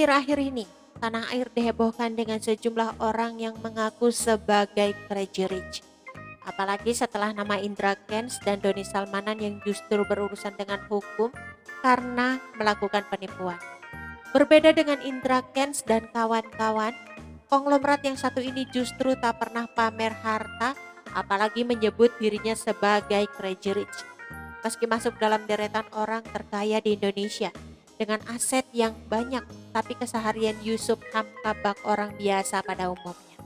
Akhir-akhir ini, tanah air dihebohkan dengan sejumlah orang yang mengaku sebagai Crazy Rich. Apalagi setelah nama Indra Kents dan Doni Salmanan yang justru berurusan dengan hukum karena melakukan penipuan. Berbeda dengan Indra Kents dan kawan-kawan, konglomerat yang satu ini justru tak pernah pamer harta, apalagi menyebut dirinya sebagai Crazy Rich. Meski masuk dalam deretan orang terkaya di Indonesia, dengan aset yang banyak, tapi keseharian Yusuf Hamka bak orang biasa pada umumnya.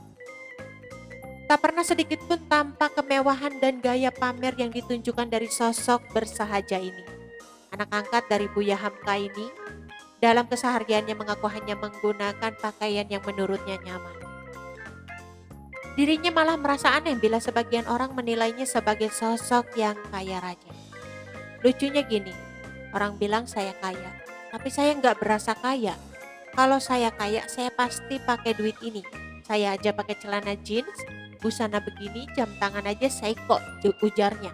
Tak pernah sedikit pun tampak kemewahan dan gaya pamer yang ditunjukkan dari sosok bersahaja ini. Anak angkat dari Buya Hamka ini, dalam kesehariannya mengaku hanya menggunakan pakaian yang menurutnya nyaman. Dirinya malah merasa aneh bila sebagian orang menilainya sebagai sosok yang kaya raya. Lucunya gini, orang bilang saya kaya, tapi saya nggak berasa kaya. Kalau saya kaya, saya pasti pakai duit ini. Saya aja pakai celana jeans, busana begini, jam tangan aja saya kok, ujarnya.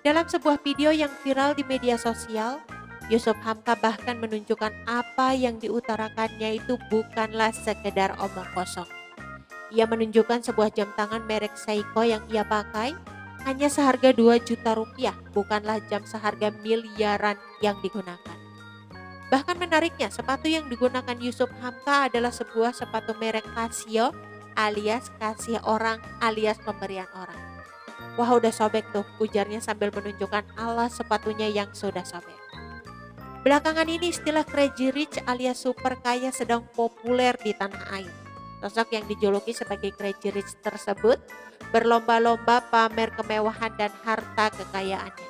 Dalam sebuah video yang viral di media sosial, Yusuf Hamka bahkan menunjukkan apa yang diutarakannya itu bukanlah sekedar omong kosong. Ia menunjukkan sebuah jam tangan merek Seiko yang ia pakai hanya seharga 2 juta rupiah, bukanlah jam seharga miliaran yang digunakan. Bahkan menariknya, sepatu yang digunakan Yusuf Hamka adalah sebuah sepatu merek Casio alias kasih orang alias pemberian orang. Wah, udah sobek tuh, ujarnya sambil menunjukkan alas sepatunya yang sudah sobek. Belakangan ini istilah Crazy Rich alias super kaya sedang populer di tanah air. Sosok yang dijuluki sebagai Crazy Rich tersebut berlomba-lomba pamer kemewahan dan harta kekayaannya.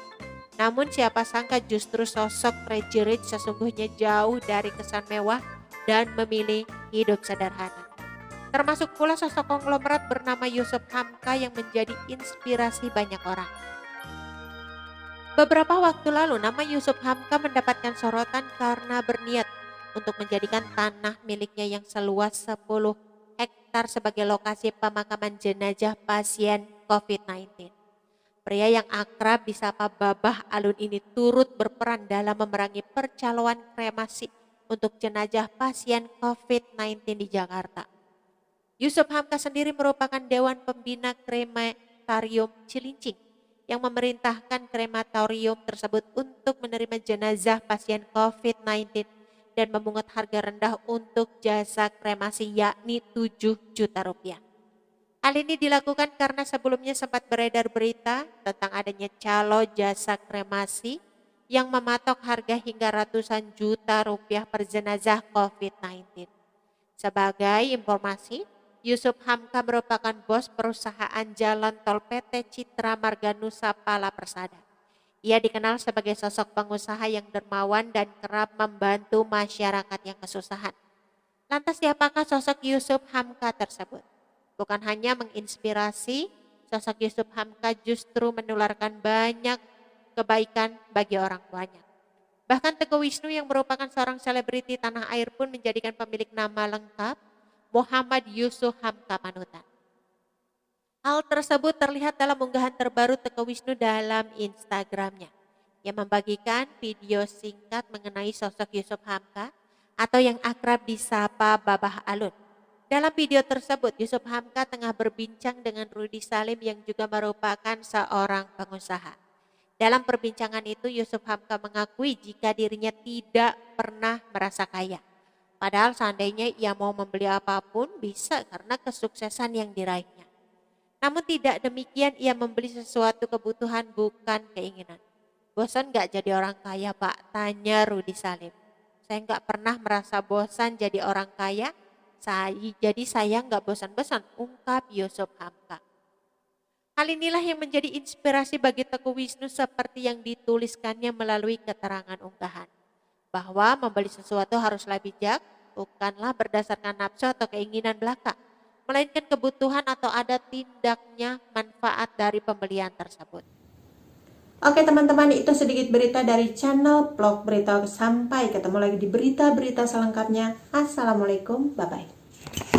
Namun siapa sangka justru sosok Crazy Rich sesungguhnya jauh dari kesan mewah dan memilih hidup sederhana. Termasuk pula sosok konglomerat bernama Yusuf Hamka yang menjadi inspirasi banyak orang. Beberapa waktu lalu nama Yusuf Hamka mendapatkan sorotan karena berniat untuk menjadikan tanah miliknya yang seluas 10 hektar sebagai lokasi pemakaman jenazah pasien COVID-19. Pria yang akrab disapa Babah Alun ini turut berperan dalam memerangi percaloan kremasi untuk jenazah pasien COVID-19 di Jakarta. Yusuf Hamka sendiri merupakan Dewan Pembina Krematorium Cilincing yang memerintahkan krematorium tersebut untuk menerima jenazah pasien COVID-19 dan memungut harga rendah untuk jasa kremasi yakni 7 juta rupiah. Hal ini dilakukan karena sebelumnya sempat beredar berita tentang adanya calo jasa kremasi yang mematok harga hingga ratusan juta rupiah per jenazah COVID-19. Sebagai informasi, Yusuf Hamka merupakan bos perusahaan jalan tol PT Citra Marga Nusa Pala Persada. Ia dikenal sebagai sosok pengusaha yang dermawan dan kerap membantu masyarakat yang kesusahan. Lantas siapakah sosok Yusuf Hamka tersebut? Bukan hanya menginspirasi, sosok Yusuf Hamka justru menularkan banyak kebaikan bagi orang tuanya. Bahkan Teguh Wisnu yang merupakan seorang selebriti tanah air pun menjadikan pemilik nama lengkap Muhammad Yusuf Hamka Panutan. Hal tersebut terlihat dalam unggahan terbaru Teguh Wisnu dalam Instagramnya. Yang membagikan video singkat mengenai sosok Yusuf Hamka atau yang akrab disapa Babah Alun. Dalam video tersebut, Yusuf Hamka tengah berbincang dengan Rudy Salim yang juga merupakan seorang pengusaha. Dalam perbincangan itu, Yusuf Hamka mengakui jika dirinya tidak pernah merasa kaya. Padahal seandainya ia mau membeli apapun bisa karena kesuksesan yang diraihnya. Namun tidak demikian, ia membeli sesuatu kebutuhan bukan keinginan. Bosan gak jadi orang kaya, Pak? Tanya Rudy Salim. Saya gak pernah merasa bosan jadi orang kaya. Jadi saya nggak bosan-bosan, ungkap Yusuf Hamka. Hal inilah yang menjadi inspirasi bagi Teguh Wisnu seperti yang dituliskannya melalui keterangan unggahan. Bahwa membeli sesuatu haruslah bijak, bukanlah berdasarkan nafsu atau keinginan belaka, melainkan kebutuhan atau ada tindaknya manfaat dari pembelian tersebut. Oke teman-teman, itu sedikit berita dari channel Vlog Berita. Sampai ketemu lagi di berita-berita selengkapnya. Assalamualaikum, bye-bye.